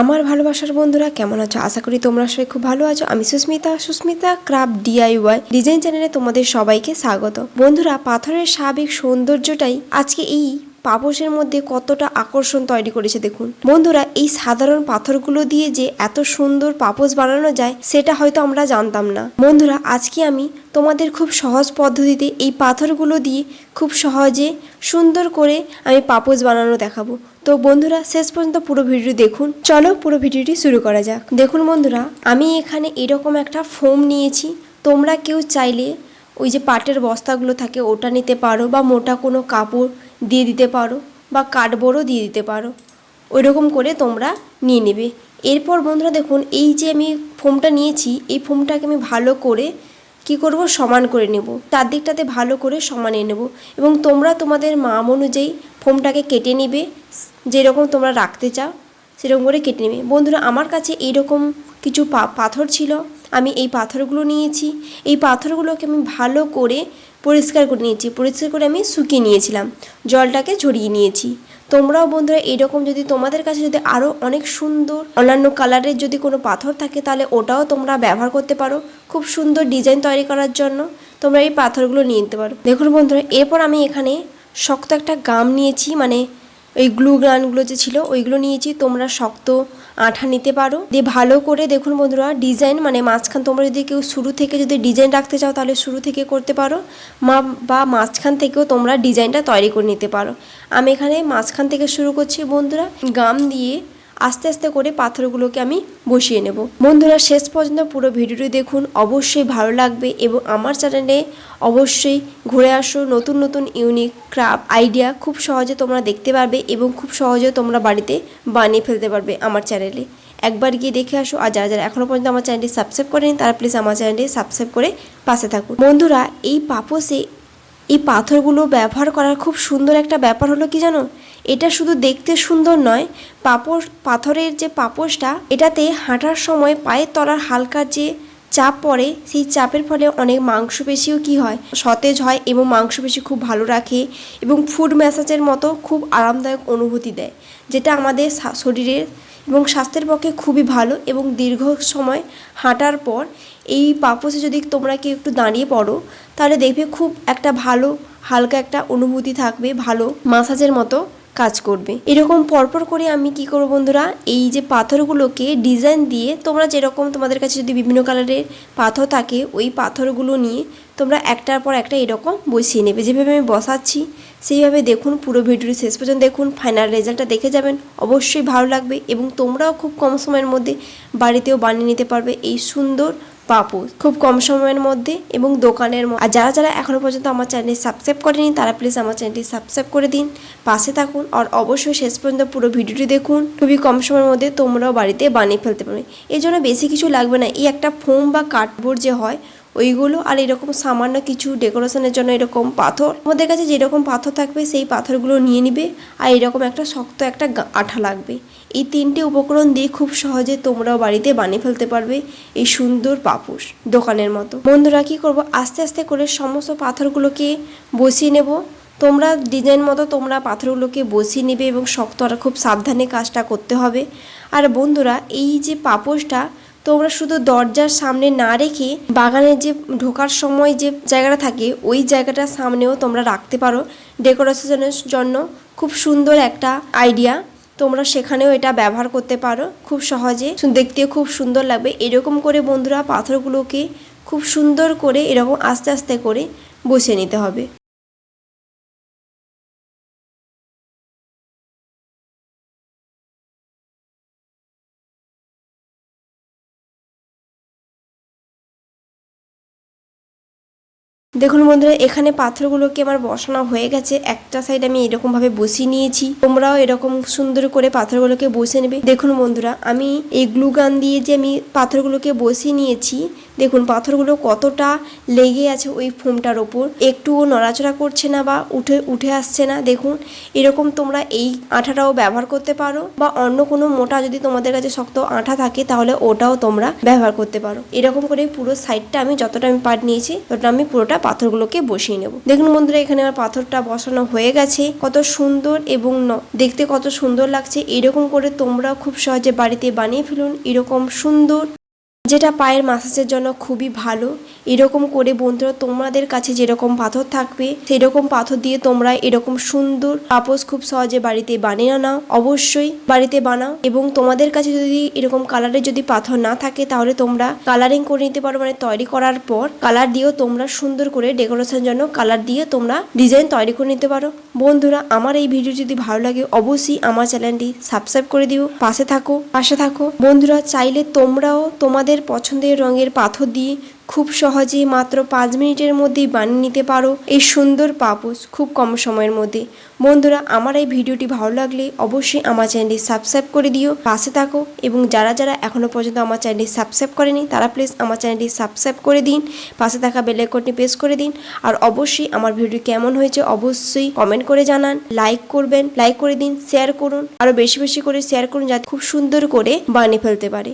আমার ভালোবাসার বন্ধুরা কেমন আছো? আশা করি তোমরা সবাই খুব ভালো আছো। আমি সুস্মিতা ক্রাফট ডিআইওয়াই ডিজাইন চ্যানেলে তোমাদের সবাইকে স্বাগত। বন্ধুরা, পাথরের স্বাভাবিক সৌন্দর্যটাই আজকে এই পাপোশের মধ্যে কতটা আকর্ষণ তৈরি করেছে দেখুন। বন্ধুরা, এই সাধারণ পাথরগুলো দিয়ে যে এত সুন্দর পাপোশ বানানো যায় সেটা হয়তো আমরা জানতাম না। বন্ধুরা, আজকে আমি তোমাদের খুব সহজ পদ্ধতিতে এই পাথরগুলো দিয়ে খুব সহজে সুন্দর করে আমি পাপোশ বানানো দেখাবো। তো বন্ধুরা, শেষ পর্যন্ত পুরো ভিডিও দেখুন। চলো পুরো ভিডিওটি শুরু করা যাক। দেখুন বন্ধুরা, আমি এখানে এরকম একটা ফোম নিয়েছি। তোমরা কেউ চাইলে ওই যে পাটের বস্তাগুলো থাকে ওটা নিতে পারো, বা মোটা কোনো কাপড় দিয়ে দিতে পারো, বা কার্ডবোর্ডও দিয়ে দিতে পারো। ওই রকম করে তোমরা নিয়ে নেবে। এরপর বন্ধুরা দেখুন, এই যে আমি ফোমটা নিয়েছি, এই ফোমটাকে আমি ভালো করে কি করব, সমান করে নেব। চারদিকটাতে ভালো করে সমানিয়ে নেব, এবং তোমরা তোমাদের মাপ অনুযায়ী ফোমটাকে কেটে নেবে। যেরকম তোমরা রাখতে চাও সেরকম করে কেটে নেবে। বন্ধুরা, আমার কাছে এইরকম কিছু পাথর ছিল। আমি এই পাথরগুলো নিয়েছি। এই পাথরগুলোকে আমি ভালো করে পরিষ্কার করে নিয়েছি। পরিষ্কার করে আমি শুকিয়ে নিয়েছিলাম, জলটাকে ঝরিয়ে নিয়েছি। তোমরাও বন্ধুরা এইরকম যদি তোমাদের কাছে যদি আরও অনেক সুন্দর অন্যান্য কালারের যদি কোনো পাথর থাকে তাহলে ওটাও তোমরা ব্যবহার করতে পারো। খুব সুন্দর ডিজাইন তৈরি করার জন্য তোমরা এই পাথরগুলো নিয়ে নিতে পারো। দেখুন বন্ধুরা, এরপর আমি এখানে শক্ত একটা গাম নিয়েছি, মানে ওই গ্লু গানগুলো যে ছিল ওইগুলো নিয়েছি। তোমরা শক্ত আঠা নিতে পারো। দিয়ে ভালো করে দেখুন বন্ধুরা, ডিজাইন মানে মাঝখান, তোমরা যদি কেউ শুরু থেকে যদি ডিজাইন রাখতে চাও তাহলে শুরু থেকে করতে পারো, বা মাঝখান থেকেও তোমরা ডিজাইনটা তৈরি করে নিতে পারো। আমি এখানে মাঝখান থেকে শুরু করছি বন্ধুরা। গাম দিয়ে আস্তে আস্তে করে পাথরগুলোকে আমি বসিয়ে নেব। বন্ধুরা, শেষ পর্যন্ত পুরো ভিডিওটি দেখুন, অবশ্যই ভালো লাগবে। এবং আমার চ্যানেলে অবশ্যই ঘুরে আসো। নতুন নতুন ইউনিক ক্রাফট আইডিয়া খুব সহজে তোমরা দেখতে পারবে, এবং খুব সহজে তোমরা বাড়িতে বানিয়ে ফেলতে পারবে আমার চ্যানেলে। একবার গিয়ে দেখে আসো। আর যারা যারা এখনও পর্যন্ত আমার চ্যানেলটি সাবস্ক্রাইব করেনি তারা প্লিজ আমার চ্যানেলটি সাবস্ক্রাইব করে পাশে থাকুন। বন্ধুরা, এই পাপোশে এই পাথরগুলো ব্যবহার করার খুব সুন্দর একটা ব্যাপার হলো কি জানো, এটা শুধু দেখতে সুন্দর নয়, পাথরের যে পাপোশটা, এটাতে হাঁটার সময় পায়ের তলার হালকা যে চাপ পড়ে, সেই চাপের ফলে অনেক মাংসপেশিও কি হয়, সতেজ হয়, এবং মাংসপেশি খুব ভালো রাখে, এবং ফুড ম্যাসাজের মতো খুব আরামদায়ক অনুভূতি দেয়, যেটা আমাদের শরীরের এবং স্বাস্থ্যের পক্ষে খুবই ভালো। এবং দীর্ঘ সময় হাঁটার পর এই পাপোশে যদি তোমরা কেউ একটু দাঁড়িয়ে পড়ো তাহলে দেখবে খুব একটা ভালো হালকা একটা অনুভূতি থাকবে, ভালো মাসাজের মতো কাজ করবে। এরকম পরপর করে আমি কি করব বন্ধুরা, এই যে পাথরগুলোকে ডিজাইন দিয়ে, তোমরা যেরকম তোমাদের কাছে যদি বিভিন্ন কালারের পাথর থাকে ওই পাথরগুলো নিয়ে তোমরা একটার পর একটা এরকম বসিয়ে নেবে। যেভাবে আমি বসাচ্ছি সেইভাবে দেখুন, পুরো ভিডিওটি শেষ পর্যন্ত দেখুন। ফাইনাল রেজাল্টটা দেখে যাবেন, অবশ্যই ভালো লাগবে, এবং তোমরাও খুব কম সময়ের মধ্যে বাড়িতেও বানিয়ে নিতে পারবে এই সুন্দর পাপোশ খুব কম সময়ের মধ্যে এবং দোকানের মধ্যে। আর যারা যারা এখনও পর্যন্ত আমার চ্যানেলটি সাবস্ক্রাইব করেনি তারা প্লিজ আমার চ্যানেলটি সাবস্ক্রাইব করে দিন, পাশে থাকুন। আর অবশ্যই শেষ পর্যন্ত পুরো ভিডিওটি দেখুন। খুবই কম সময়ের মধ্যে তোমরাও বাড়িতে বানিয়ে ফেলতে পারবে। এই জন্য বেশি কিছু লাগবে না। এই একটা ফোম বা কার্ডবোর্ড যে হয় ওইগুলো, আর এরকম সামান্য কিছু ডেকোরেশনের জন্য এরকম পাথর, আমাদের কাছে যেরকম পাথর থাকবে সেই পাথরগুলো নিয়ে নিবে। আর এরকম একটা শক্ত একটা আঠা লাগবে। এই তিনটে উপকরণ দিয়ে খুব সহজে তোমরাও বাড়িতে বানিয়ে ফেলতে পারবে এই সুন্দর পাপোশ দোকানের মতো। বন্ধুরা, কি করব, আস্তে আস্তে করে সমস্ত পাথরগুলোকে বসিয়ে নেব। তোমরা ডিজাইন মতো তোমরা পাথরগুলোকে বসিয়ে নেবে, এবং শক্ত আর খুব সাবধানে কাজটা করতে হবে। আর বন্ধুরা, এই যে পাপোশটা তোমরা শুধু দরজার সামনে না রেখে বাগানের যে ঢোকার সময় যে জায়গাটা থাকে ওই জায়গাটার সামনেও তোমরা রাখতে পারো ডেকোরেশনের জন্য। খুব সুন্দর একটা আইডিয়া, তোমরা সেখানেও এটা ব্যবহার করতে পারো খুব সহজে, দেখতেও খুব সুন্দর লাগবে। এরকম করে বন্ধুরা পাথরগুলোকে খুব সুন্দর করে এরকম আস্তে আস্তে করে বসিয়ে নিতে হবে। দেখুন বন্ধুরা, এখানে পাথরগুলোকে আমার বসানো হয়ে গেছে। একটা সাইড আমি এরকমভাবে বসিয়ে নিয়েছি, তোমরাও এরকম সুন্দর করে পাথরগুলোকে বসিয়ে নেবে। দেখুন বন্ধুরা, আমি এই গ্লু গান দিয়ে যে আমি পাথরগুলোকে বসিয়ে নিয়েছি, দেখুন পাথরগুলো কতটা লেগে আছে ওই ফোমটার ওপর, একটুও নড়াচড়া করছে না বা উঠে আসছে না। দেখুন এরকম তোমরা এই আঠাটাও ব্যবহার করতে পারো, বা অন্য কোনো মোটা যদি তোমাদের কাছে শক্ত আঠা থাকে তাহলে ওটাও তোমরা ব্যবহার করতে পারো। এরকম করে পুরো সাইডটা আমি যতটা আমি পাট নিয়েছি ততটা আমি পুরোটা পাথরগুলোকে বসিয়ে নেব। দেখুন বন্ধুরা এখানে আমার পাথরটা বসানো হয়ে গেছে, কত সুন্দর এবং দেখতে কত সুন্দর লাগছে। এরকম করে তোমরা খুব সহজে বাড়িতে বানিয়ে ফেলুন এরকম সুন্দর, যেটা পায়ের মাসাজের জন্য খুবই ভালো। এরকম করে বন্ধুরা তোমাদের কাছে যেরকম পাথর থাকবে সেই রকম পাথর দিয়ে তোমরা এরকম সুন্দর পাপোশ খুব সহজে বাড়িতে বানিয়ে নাও। অবশ্যই বাড়িতে বানাও, এবং তোমাদের কাছে যদি এরকম কালারের যদি পাথর না থাকে তাহলে তোমরা কালারিং করে নিতে পারো, মানে তৈরি করার পর কালার দিয়েও তোমরা সুন্দর করে ডেকোরেশনের জন্য কালার দিয়ে তোমরা ডিজাইন তৈরি করে নিতে পারো। বন্ধুরা আমার এই ভিডিও যদি ভালো লাগে অবশ্যই আমার চ্যানেলটি সাবস্ক্রাইব করে দিও, পাশে থাকো। বন্ধুরা চাইলে তোমরাও তোমাদের পছন্দের রঙের পাথর দিয়ে খুব সহজেই মাত্র 5 মিনিটের মধ্যেই বানিয়ে নিতে পারো এই সুন্দর পাপোশ খুব কম সময়ের মধ্যে। বন্ধুরা আমার এই ভিডিওটি ভালো লাগলে অবশ্যই আমার চ্যানেলটি সাবস্ক্রাইব করে দিও, পাশে থাকো। এবং যারা এখনো পর্যন্ত আমার চ্যানেলটি সাবস্ক্রাইব করেনি তারা প্লিজ আমার চ্যানেলটি সাবস্ক্রাইব করে দিন, পাশে থাকা বেল আইকনটি প্রেস করে দিন। আর অবশ্যই আমার ভিডিও কেমন হয়েছে অবশ্যই কমেন্ট করে জানান, লাইক করবেন, লাইক করে দিন, শেয়ার করুন, আরো বেশি বেশি করে শেয়ার করুন যাতে খুব সুন্দর করে বানিয়ে ফেলতে পারে।